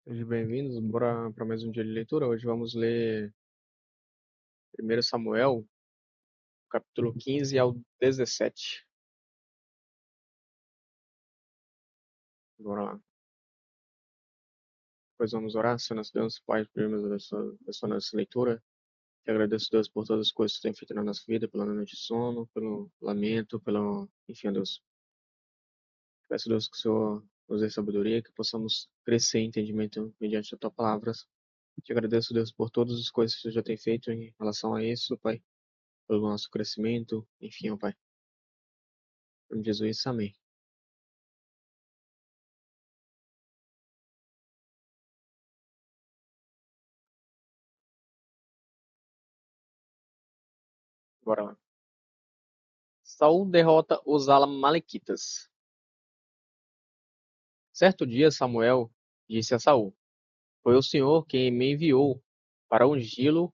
Sejam bem-vindos, bora para mais um dia de leitura. Hoje vamos ler 1 Samuel, capítulo 15 ao 17. Bora lá. Depois vamos orar. Senhor nosso Deus, Pai, primeiro da sua nossa leitura. Te agradeço, Deus, por todas as coisas que tu tem feito na nossa vida, pela noite de sono, pelo lamento, Enfim, Deus. Peço, Deus, que o Senhor nos dê sabedoria, que possamos crescer em entendimento mediante a tua palavra. Te agradeço, Deus, por todas as coisas que tu já tem feito em relação a isso, Pai, pelo nosso crescimento. Enfim, ó Pai. Em nome de Jesus, amém. Bora lá. Saul derrota os Amalequitas. Certo dia, Samuel disse a Saul: Foi o Senhor quem me enviou para ungí-lo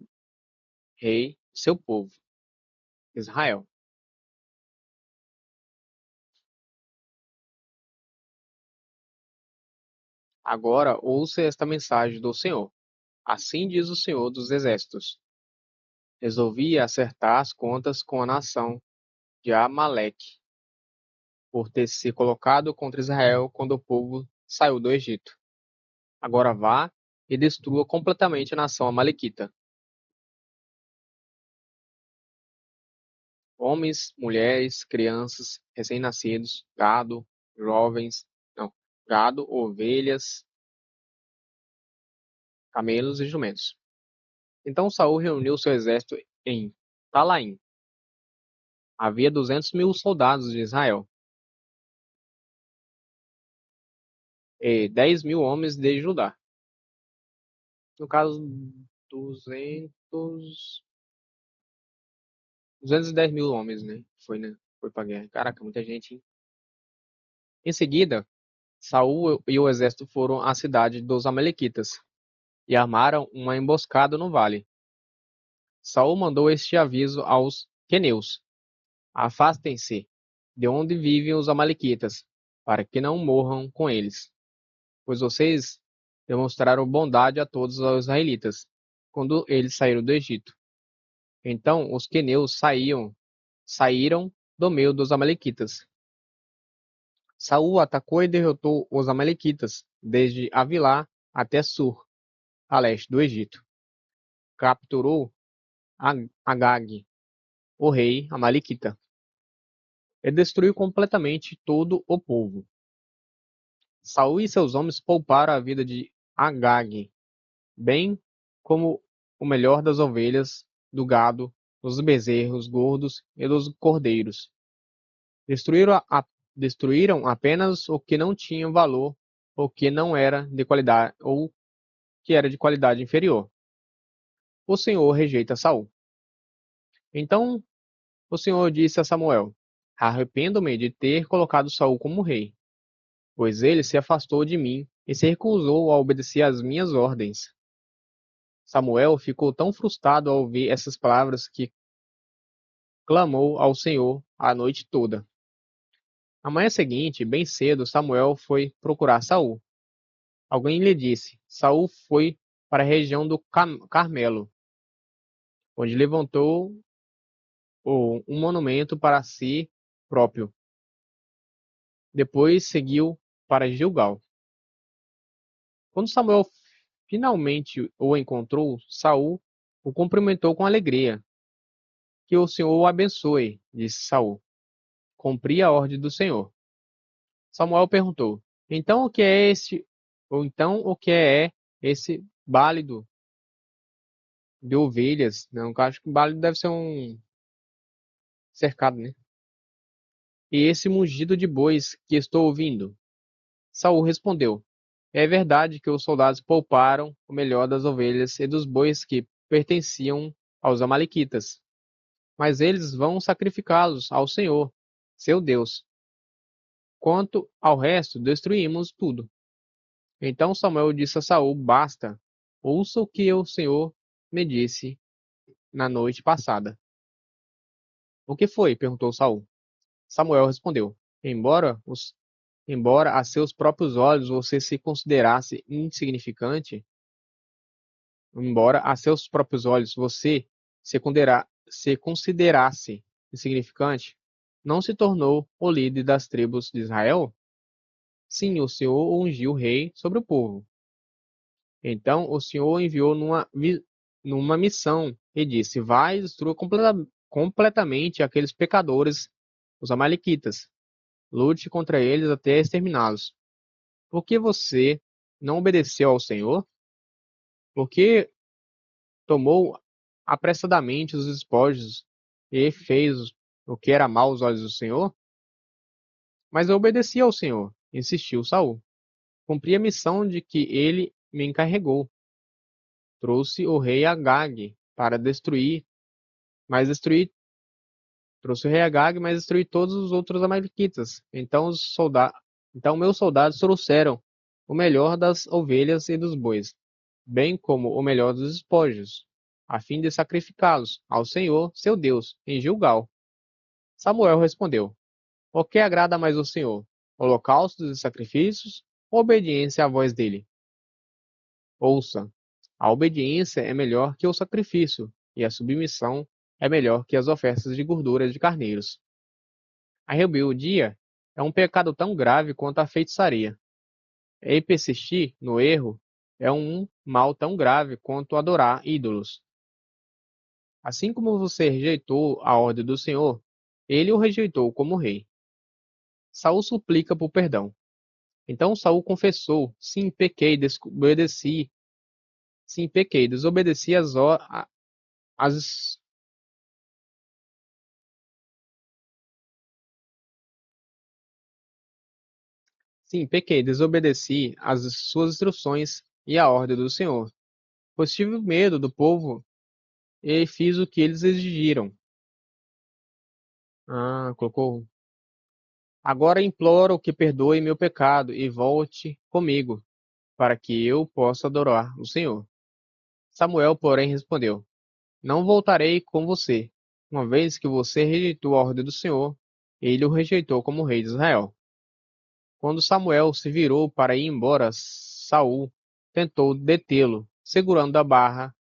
rei de seu povo, Israel. Agora ouça esta mensagem do Senhor. Assim diz o Senhor dos Exércitos: Resolvi acertar as contas com a nação de Amaleque, por ter se colocado contra Israel quando o povo saiu do Egito. Agora vá e destrua completamente a nação amalequita. Homens, mulheres, crianças, recém-nascidos, jovens, não, gado, ovelhas, camelos e jumentos. Então Saul reuniu seu exército em Talaim. Havia 200.000 soldados de Israel e 10.000 homens de Judá. No caso, 210.000 homens, né? Foi pra guerra. Caraca, muita gente, hein? Em seguida, Saul e o exército foram à cidade dos Amalequitas e armaram uma emboscada no vale. Saul mandou este aviso aos queneus: Afastem-se de onde vivem os amalequitas, para que não morram com eles, pois vocês demonstraram bondade a todos os israelitas, quando eles saíram do Egito. Então os queneus saíram do meio dos amalequitas. Saul atacou e derrotou os amalequitas, desde Avilá até Sur, a leste do Egito. Capturou Agag, o rei amalequita, e destruiu completamente todo o povo. Saul e seus homens pouparam a vida de Agag, bem como o melhor das ovelhas, do gado, dos bezerros gordos e dos cordeiros. Destruíram apenas o que não tinha valor ou que não era de qualidade ou que era de qualidade inferior. O Senhor rejeita Saul. Então o Senhor disse a Samuel: Arrependo-me de ter colocado Saul como rei, pois ele se afastou de mim e se recusou a obedecer às minhas ordens. Samuel ficou tão frustrado ao ouvir essas palavras que clamou ao Senhor a noite toda. Na manhã seguinte, bem cedo, Samuel foi procurar Saul. Alguém lhe disse: Saul foi para a região do Carmelo, onde levantou um monumento para si próprio. Depois seguiu para Gilgal. Quando Samuel finalmente o encontrou, Saul o cumprimentou com alegria. Que o Senhor o abençoe, disse Saul. Cumpri a ordem do Senhor. Samuel perguntou: Então o que é este? Ou então o que é esse bálido de ovelhas? Não, eu acho que bálido deve ser um cercado, né? E esse mugido de bois que estou ouvindo? Saul respondeu: É verdade que os soldados pouparam o melhor das ovelhas e dos bois que pertenciam aos amalequitas, mas eles vão sacrificá-los ao Senhor, seu Deus. Quanto ao resto, destruímos tudo. Então Samuel disse a Saul: Basta, ouça o que o Senhor me disse na noite passada. O que foi? Perguntou Saul. Samuel respondeu: Embora embora a seus próprios olhos você se considerasse insignificante, embora a seus próprios olhos você se considerasse insignificante, não se tornou o líder das tribos de Israel? Sim, o Senhor ungiu rei sobre o povo. Então o Senhor o enviou numa missão e disse: vai e destrua completamente aqueles pecadores, os amalequitas. Lute contra eles até exterminá-los. Por que você não obedeceu ao Senhor? Porque tomou apressadamente os despojos e fez o que era mal aos olhos do Senhor? Mas eu obedeci ao Senhor, insistiu Saul. Cumpri a missão de que ele me encarregou. Trouxe o rei Agag para destruir, mas destruir, trouxe o rei Agag, mas destruí todos os outros amalequitas. Então meus soldados trouxeram o melhor das ovelhas e dos bois, bem como o melhor dos despojos, a fim de sacrificá-los ao Senhor, seu Deus, em Gilgal. Samuel respondeu: o que agrada mais ao Senhor? Holocaustos e sacrifícios ou obediência à voz dele? Ouça, a obediência é melhor que o sacrifício, e a submissão é melhor que as ofertas de gordura de carneiros. A rebeldia é um pecado tão grave quanto a feitiçaria. E persistir no erro é um mal tão grave quanto adorar ídolos. Assim como você rejeitou a ordem do Senhor, ele o rejeitou como rei. Saul suplica por perdão. Então Saul confessou: sim, pequei, desobedeci. Sim, pequei, desobedeci as sim, pequei, desobedeci às suas instruções e à ordem do Senhor, pois tive medo do povo e fiz o que eles exigiram. Colocou. Agora imploro que perdoe meu pecado e volte comigo, para que eu possa adorar o Senhor. Samuel, porém, respondeu: não voltarei com você, uma vez que você rejeitou a ordem do Senhor, ele o rejeitou como rei de Israel. Quando Samuel se virou para ir embora, Saul tentou detê-lo, segurando a barra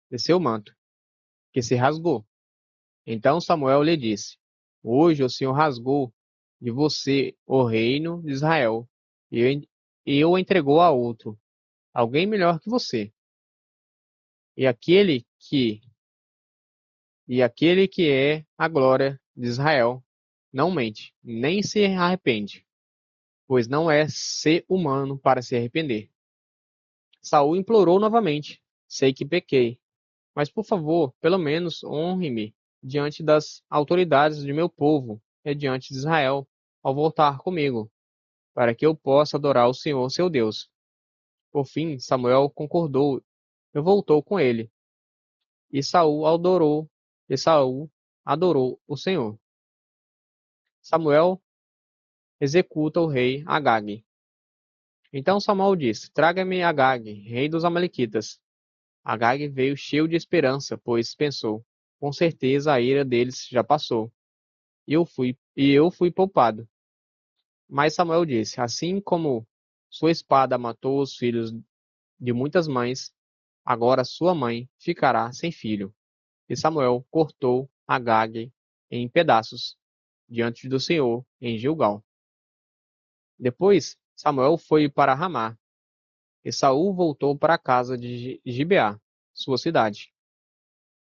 de seu manto, que se rasgou. Então Samuel lhe disse: hoje o Senhor rasgou de você o reino de Israel e o entregou a outro, alguém melhor que você. E aquele que é a glória de Israel não mente, nem se arrepende, pois não é ser humano para se arrepender. Saul implorou novamente: sei que pequei, mas por favor, pelo menos honre-me diante das autoridades de meu povo e diante de Israel, ao voltar comigo, para que eu possa adorar o Senhor, seu Deus. Por fim, Samuel concordou e voltou com ele. E Saul adorou o Senhor. Samuel executa o rei Agag. Então Samuel disse: traga-me Agag, rei dos amalequitas. Agag veio cheio de esperança, pois pensou: com certeza a ira deles já passou, e eu fui poupado. Mas Samuel disse: assim como sua espada matou os filhos de muitas mães, agora sua mãe ficará sem filho. E Samuel cortou Agag em pedaços diante do Senhor em Gilgal. Depois Samuel foi para Ramá, e Saul voltou para a casa de Gibeá, sua cidade.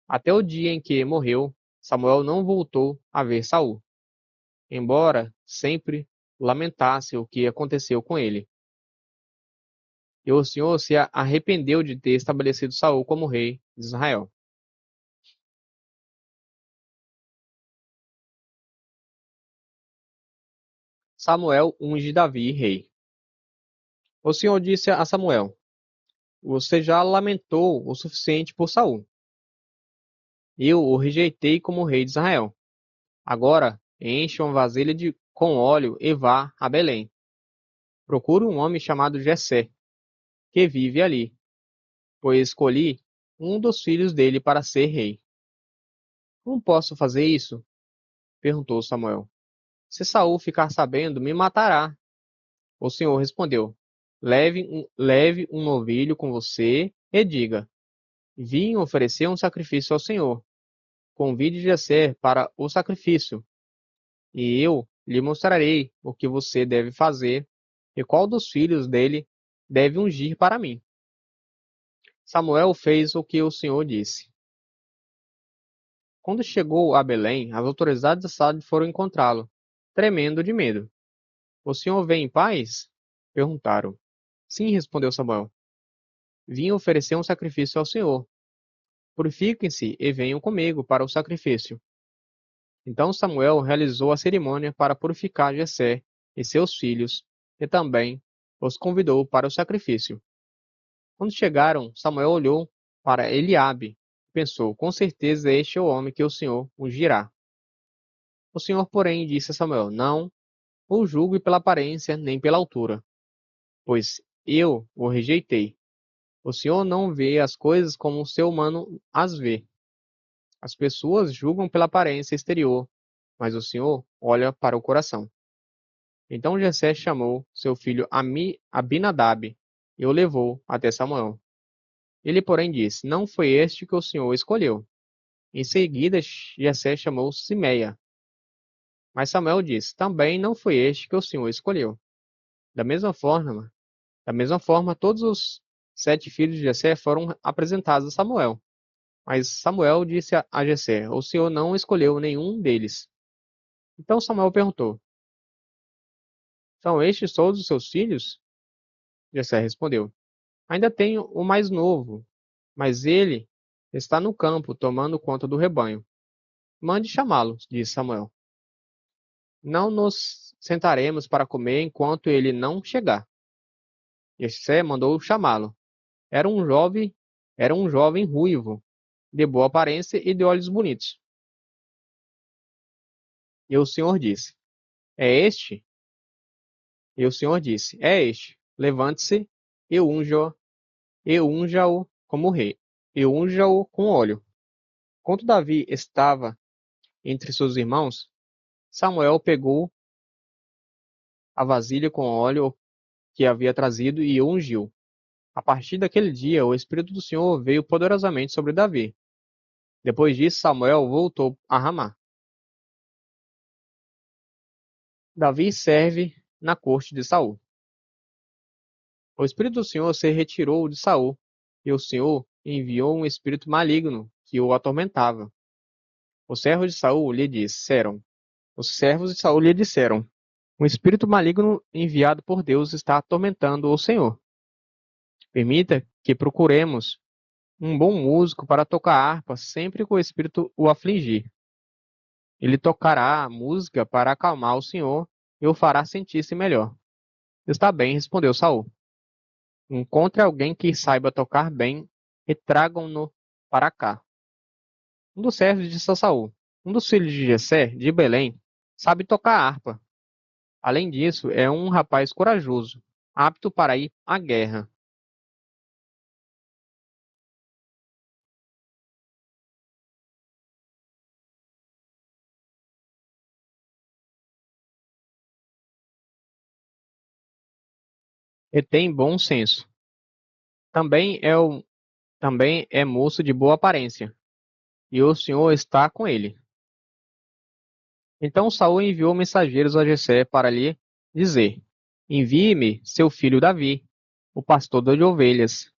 Até o dia em que morreu, Samuel não voltou a ver Saul, embora sempre lamentasse o que aconteceu com ele. E o Senhor se arrependeu de ter estabelecido Saul como rei de Israel. Samuel unge Davi rei. O Senhor disse a Samuel: você já lamentou o suficiente por Saul. Eu o rejeitei como rei de Israel. Agora enche uma vasilha com óleo e vá a Belém. Procure um homem chamado Jessé, que vive ali, pois escolhi um dos filhos dele para ser rei. Como posso fazer isso? Perguntou Samuel. Se Saul ficar sabendo, me matará. O Senhor respondeu: leve um novilho com você e diga: vim oferecer um sacrifício ao Senhor. Convide Jessé para o sacrifício, e eu lhe mostrarei o que você deve fazer e qual dos filhos dele deve ungir para mim. Samuel fez o que o Senhor disse. Quando chegou a Belém, as autoridades da cidade foram encontrá-lo, tremendo de medo. O senhor vem em paz? Perguntaram. Sim, respondeu Samuel. Vim oferecer um sacrifício ao Senhor. Purifiquem-se e venham comigo para o sacrifício. Então Samuel realizou a cerimônia para purificar Jessé e seus filhos, e também os convidou para o sacrifício. Quando chegaram, Samuel olhou para Eliabe e pensou: com certeza este é o homem que o Senhor ungirá. O Senhor, porém, disse a Samuel: não o julgue pela aparência nem pela altura, pois eu o rejeitei. O Senhor não vê as coisas como o ser humano as vê. As pessoas julgam pela aparência exterior, mas o Senhor olha para o coração. Então Jessé chamou seu filho Abinadab e o levou até Samuel. Ele, porém, disse: não foi este que o Senhor escolheu. Em seguida, Jessé chamou Simeia. Mas Samuel disse: também não foi este que o Senhor escolheu. Da mesma forma, todos os 7 filhos de Jessé foram apresentados a Samuel. Mas Samuel disse a Jessé: o Senhor não escolheu nenhum deles. Então Samuel perguntou: são estes todos os seus filhos? Jessé respondeu: ainda tenho o mais novo, mas ele está no campo tomando conta do rebanho. Mande chamá-lo, disse Samuel. Não nos sentaremos para comer enquanto ele não chegar. Jessé mandou chamá-lo. Era um jovem, era um jovem ruivo, de boa aparência e de olhos bonitos. E o Senhor disse: é este? E o Senhor disse: é este. Levante-se e unja-o como rei, e unja-o com óleo. Quando Davi estava entre seus irmãos, Samuel pegou a vasilha com óleo que havia trazido e o ungiu. A partir daquele dia, o Espírito do Senhor veio poderosamente sobre Davi. Depois disso, Samuel voltou a Ramá. Davi serve na corte de Saul. O Espírito do Senhor se retirou de Saul, e o Senhor enviou um espírito maligno que o atormentava. Os servos de Saul lhe disseram: um espírito maligno enviado por Deus está atormentando o Senhor. Permita que procuremos um bom músico para tocar harpa sempre que o espírito o afligir. Ele tocará a música para acalmar o Senhor e o fará sentir-se melhor. Está bem, respondeu Saul. Encontre alguém que saiba tocar bem e tragam-no para cá. Um dos servos disse a Saul: um dos filhos de Jessé, de Belém, sabe tocar harpa. Além disso, é um rapaz corajoso, apto para ir à guerra. E tem bom senso. Também é, também é moço de boa aparência, e o Senhor está com ele. Então Saul enviou mensageiros a Jessé para lhe dizer: envie-me seu filho Davi, o pastor de ovelhas.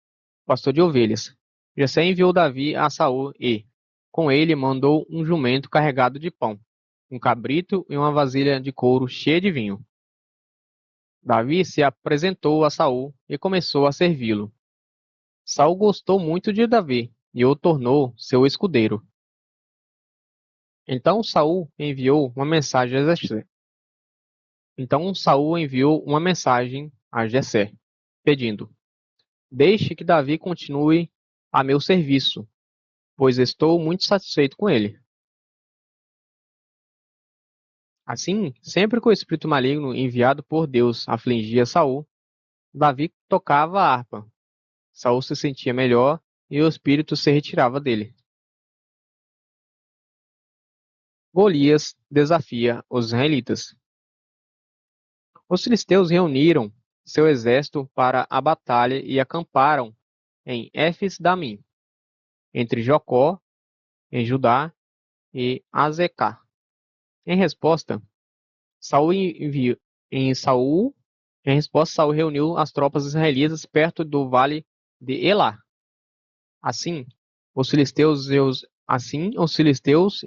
Jessé enviou Davi a Saul e, com ele, mandou um jumento carregado de pão, um cabrito e uma vasilha de couro cheia de vinho. Davi se apresentou a Saul e começou a servi-lo. Saul gostou muito de Davi e o tornou seu escudeiro. Então Saul enviou uma mensagem a Jessé. Pedindo: deixe que Davi continue a meu serviço, pois estou muito satisfeito com ele. Assim, sempre que o espírito maligno enviado por Deus afligia Saul, Davi tocava a harpa. Saul se sentia melhor e o espírito se retirava dele. Golias desafia os israelitas. Os filisteus reuniram seu exército para a batalha e acamparam em Éfes-Damim, entre Jocó, em Judá, e Azecá. Em resposta, Saul enviou em Saul, em resposta, Saul reuniu as tropas israelitas perto do vale de Elá. Assim, os filisteus e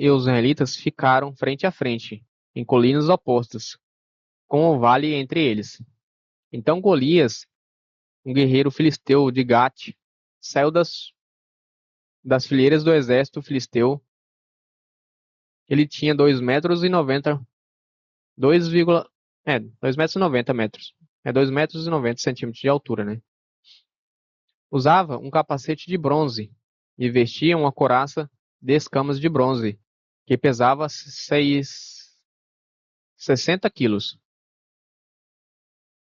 os israelitas ficaram frente a frente, em colinas opostas, com o vale entre eles. Então Golias, um guerreiro filisteu de Gate, saiu das fileiras do exército filisteu. Ele tinha 2,90 metros, 2,90 metros. É 2,90 metros de altura, né? Usava um capacete de bronze e vestia uma couraça de escamas de bronze, que pesava 60 quilos.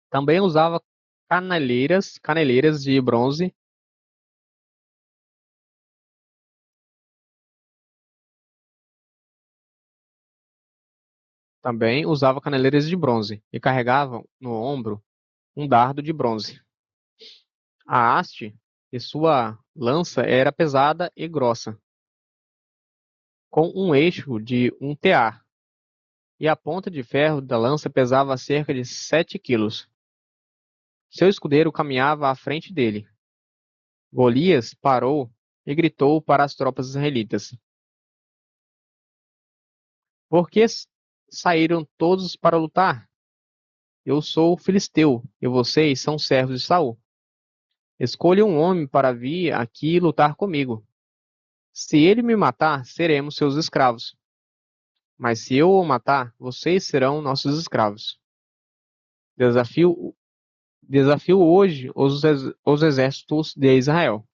Também usava caneleiras de bronze. Também usava caneleiras de bronze e carregava no ombro um dardo de bronze. A haste de sua lança era pesada e grossa, com um eixo de um tear, e a ponta de ferro da lança pesava cerca de 7 quilos. Seu escudeiro caminhava à frente dele. Golias parou e gritou para as tropas israelitas: Por que saíram todos para lutar? Eu sou filisteu e vocês são servos de Saul. Escolha um homem para vir aqui lutar comigo. Se ele me matar, seremos seus escravos. Mas se eu o matar, vocês serão nossos escravos. Desafio, desafio hoje os exércitos de Israel.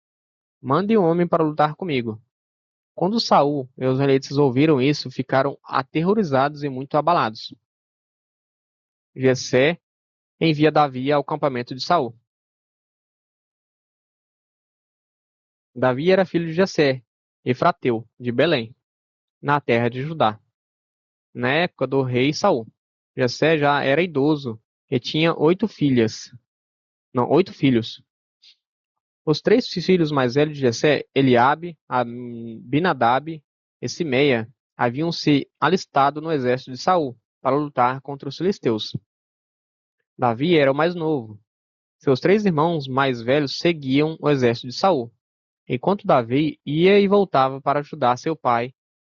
Mande um homem para lutar comigo. Quando Saul e os israelitas ouviram isso, ficaram aterrorizados e muito abalados. Jessé envia Davi ao campamento de Saul. Davi era filho de Jessé, efrateu, de Belém, na terra de Judá, na época do rei Saul. Jessé já era idoso e tinha 8 filhos. Os 3 filhos mais velhos de Jessé, Eliabe, Abinadab e Simeia, haviam se alistado no exército de Saul para lutar contra os filisteus. Davi era o mais novo. Seus 3 irmãos mais velhos seguiam o exército de Saul, enquanto Davi ia e voltava para ajudar seu pai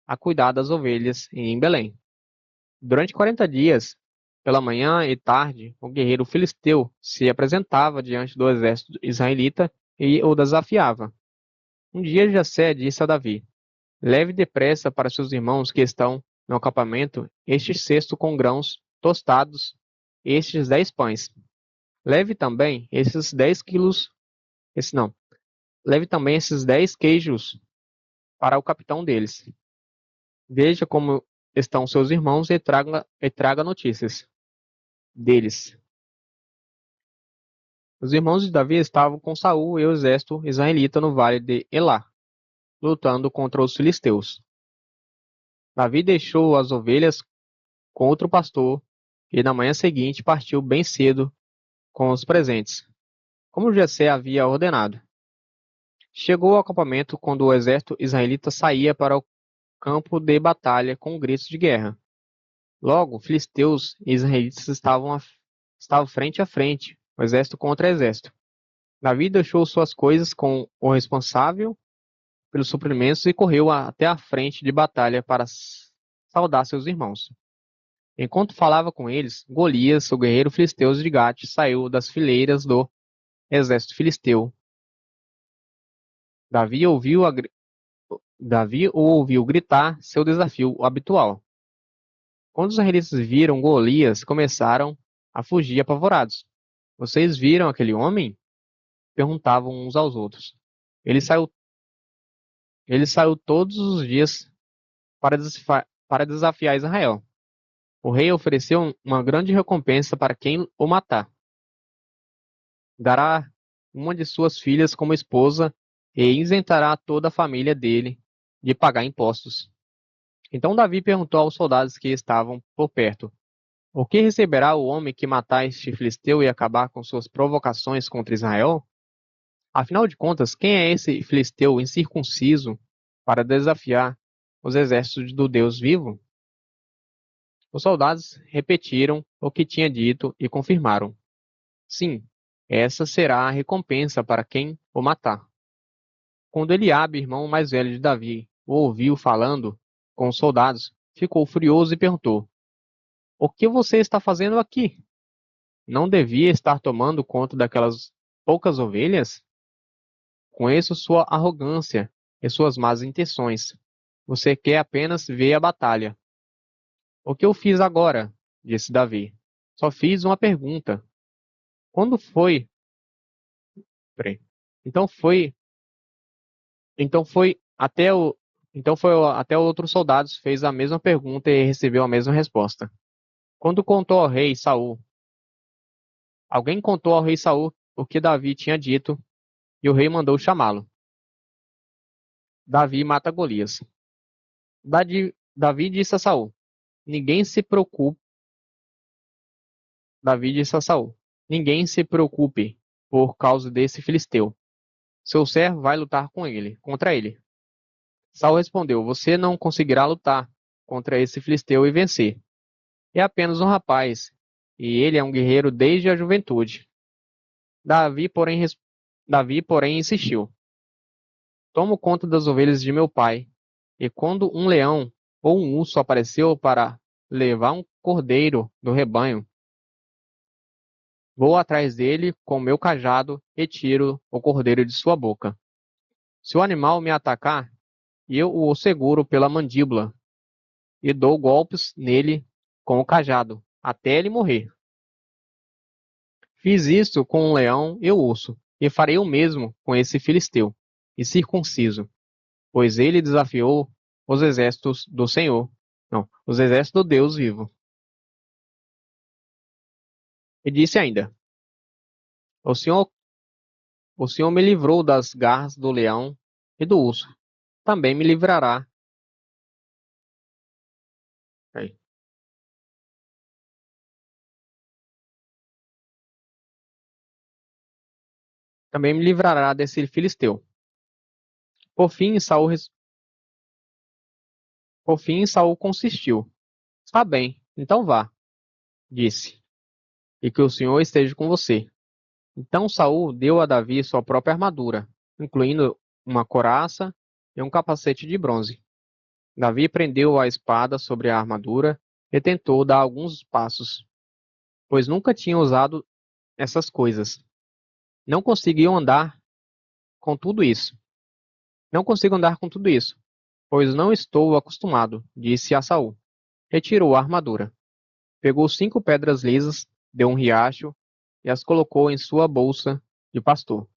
a cuidar das ovelhas em Belém. Durante 40 dias, pela manhã e tarde, o guerreiro filisteu se apresentava diante do exército israelita e o desafiava. Um dia Jessé disse a Davi: Leve depressa para seus irmãos que estão no acampamento este cesto com grãos tostados, estes 10 pães. Leve também esses 10 quilos, esse não, leve também esses 10 queijos para o capitão deles. Veja como estão seus irmãos e traga notícias deles. Os irmãos de Davi estavam com Saul e o exército israelita no vale de Elá, lutando contra os filisteus. Davi deixou as ovelhas com outro pastor e na manhã seguinte partiu bem cedo com os presentes, como Jessé havia ordenado. Chegou ao acampamento quando o exército israelita saía para o campo de batalha com gritos de guerra. Logo, filisteus e israelitas estavam frente a frente, o exército contra exército. Davi deixou suas coisas com o responsável pelos suprimentos e correu até a frente de batalha para saudar seus irmãos. Enquanto falava com eles, Golias, o guerreiro filisteu de Gate, saiu das fileiras do exército filisteu. Davi o ouviu gritar seu desafio habitual. Quando os israelitas viram Golias, começaram a fugir apavorados. Vocês viram aquele homem? Perguntavam uns aos outros. Ele saiu, ele saiu todos os dias para desafiar Israel. O rei ofereceu uma grande recompensa para quem o matar. Dará uma de suas filhas como esposa e isentará toda a família dele de pagar impostos. Então Davi perguntou aos soldados que estavam por perto: O que receberá o homem que matar este filisteu e acabar com suas provocações contra Israel? Afinal de contas, quem é esse filisteu incircunciso para desafiar os exércitos do Deus vivo? Os soldados repetiram o que tinha dito e confirmaram: Sim, essa será a recompensa para quem o matar. Quando Eliabe, irmão mais velho de Davi, o ouviu falando com os soldados, ficou furioso e perguntou: O que você está fazendo aqui? Não devia estar tomando conta daquelas poucas ovelhas? Conheço sua arrogância e suas más intenções. Você quer apenas ver a batalha. O que eu fiz agora? Disse Davi. Só fiz uma pergunta. Quando foi? Peraí. Então foi. Então foi até o. Então foi até outros soldados fez a mesma pergunta e recebeu a mesma resposta. Quando contou ao rei Saul, alguém contou ao rei Saul o que Davi tinha dito e o rei mandou chamá-lo. Davi mata Golias. Davi disse a Saul: Ninguém se preocupe. Davi disse a Saul: Ninguém se preocupe por causa desse filisteu. Seu servo vai lutar contra ele. Saul respondeu: Você não conseguirá lutar contra esse filisteu e vencer. É apenas um rapaz, e ele é um guerreiro desde a juventude. Davi, porém, Davi, porém insistiu: Tomo conta das ovelhas de meu pai. E quando um leão ou um urso apareceu para levar um cordeiro do rebanho, vou atrás dele com meu cajado e tiro o cordeiro de sua boca. Se o animal me atacar, eu o seguro pela mandíbula e dou golpes nele com o cajado, até ele morrer. Fiz isto com um leão e o urso, e farei o mesmo com esse filisteu, e circunciso, pois ele desafiou os exércitos do Senhor, não, os exércitos do Deus vivo. E disse ainda: O Senhor, o Senhor me livrou das garras do leão e do urso. Também me livrará. Aí. Também me livrará desse filisteu. Por fim, Saul consistiu. Está bem, então vá, disse, e que o Senhor esteja com você. Então Saul deu a Davi sua própria armadura, incluindo uma couraça e um capacete de bronze. Davi prendeu a espada sobre a armadura e tentou dar alguns passos, pois nunca tinha usado essas coisas. Não conseguiu andar com tudo isso. Não consigo andar com tudo isso, pois não estou acostumado, disse a Saul. Retirou a armadura. Pegou 5 pedras lisas, deu um riacho e as colocou em sua bolsa de pastor,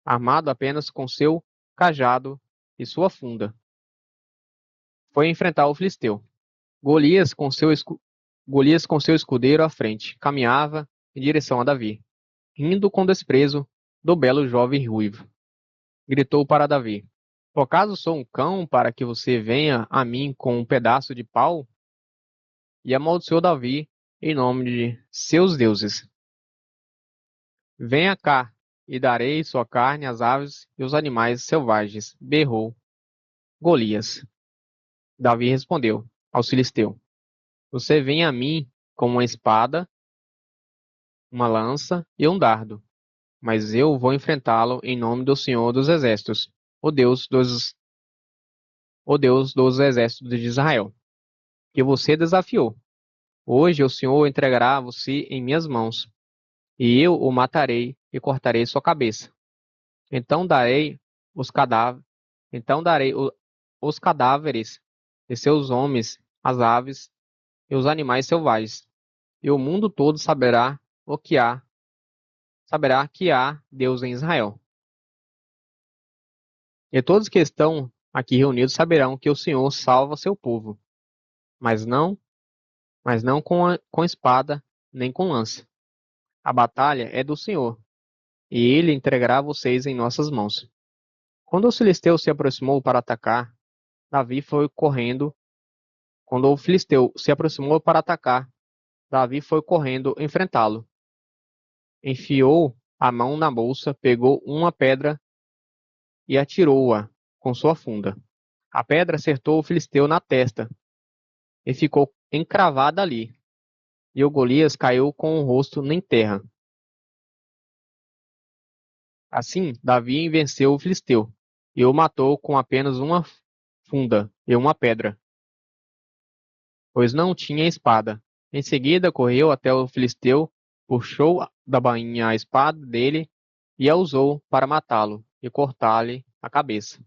armado apenas com seu cajado e sua funda. Foi enfrentar o filisteu. Golias com seu, Golias com seu escudeiro à frente, caminhava em direção a Davi, rindo com desprezo do belo jovem ruivo. Gritou para Davi: Por acaso sou um cão para que você venha a mim com um pedaço de pau? E amaldiçoou Davi em nome de seus deuses. Venha cá, e darei sua carne às aves e aos animais selvagens, berrou Golias. Davi respondeu ao filisteu: Você vem a mim com uma espada, uma lança e um dardo, mas eu vou enfrentá-lo em nome do Senhor dos Exércitos, o Deus dos, o Deus dos exércitos de Israel, que você desafiou. Hoje o Senhor entregará você em minhas mãos, e eu o matarei e cortarei sua cabeça. Então darei os cadáveres, então darei os cadáveres de seus homens, as aves e os animais selvagens, e o mundo todo saberá que há Deus em Israel. E todos que estão aqui reunidos saberão que o Senhor salva seu povo, mas não, mas não com espada nem com lança. A batalha é do Senhor, e ele entregará vocês em nossas mãos. Quando o filisteu se aproximou para atacar, Davi foi correndo Quando o filisteu se aproximou para atacar, Davi foi correndo enfrentá-lo. Enfiou a mão na bolsa, pegou uma pedra e atirou-a com sua funda. A pedra acertou o filisteu na testa e ficou encravada ali, e o Golias caiu com o rosto em terra. Assim, Davi venceu o filisteu e o matou com apenas uma funda e uma pedra, pois não tinha espada. Em seguida, correu até o filisteu, puxou da bainha a espada dele e a usou para matá-lo e cortar-lhe a cabeça.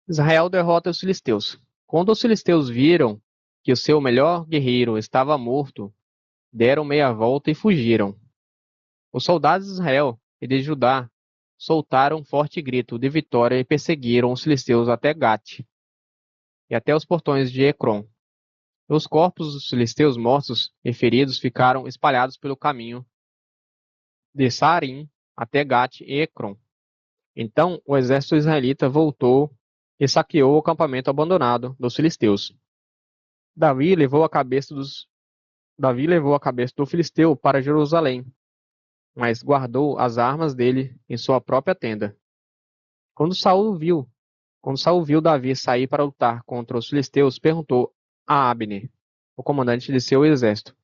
Israel derrota os filisteus. Quando os filisteus viram que o seu melhor guerreiro estava morto, deram meia volta e fugiram. Os soldados de Israel e de Judá soltaram um forte grito de vitória e perseguiram os filisteus até Gate e até os portões de Ecrom. Os corpos dos filisteus mortos e feridos ficaram espalhados pelo caminho de Sarim até Gate e Ecrom. Então o exército israelita voltou e saqueou o acampamento abandonado dos filisteus. Davi levou a cabeça do filisteu para Jerusalém, mas guardou as armas dele em sua própria tenda. Quando Saul viu Quando Saul viu Davi sair para lutar contra os filisteus, perguntou a Abner, o comandante de seu exército: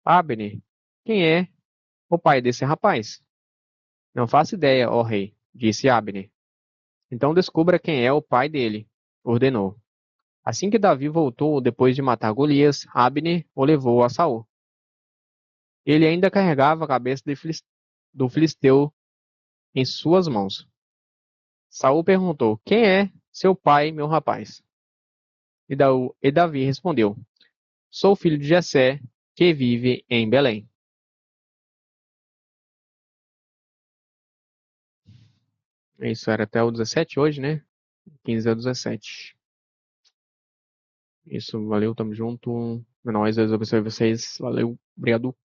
Abner, quem é o pai desse rapaz? Não faço ideia, ó rei, disse Abner. Então descubra quem é o pai dele, ordenou. Assim que Davi voltou depois de matar Golias, Abner o levou a Saul. Ele ainda carregava a cabeça do filisteu em suas mãos. Saul perguntou: Quem é seu pai, meu rapaz? E Davi respondeu: Sou filho de Jessé, que vive em Belém. Isso era até o 17 hoje, né? 15 a 17. Isso, valeu, tamo junto. É nóis, Deus abençoe vocês. Valeu, obrigado.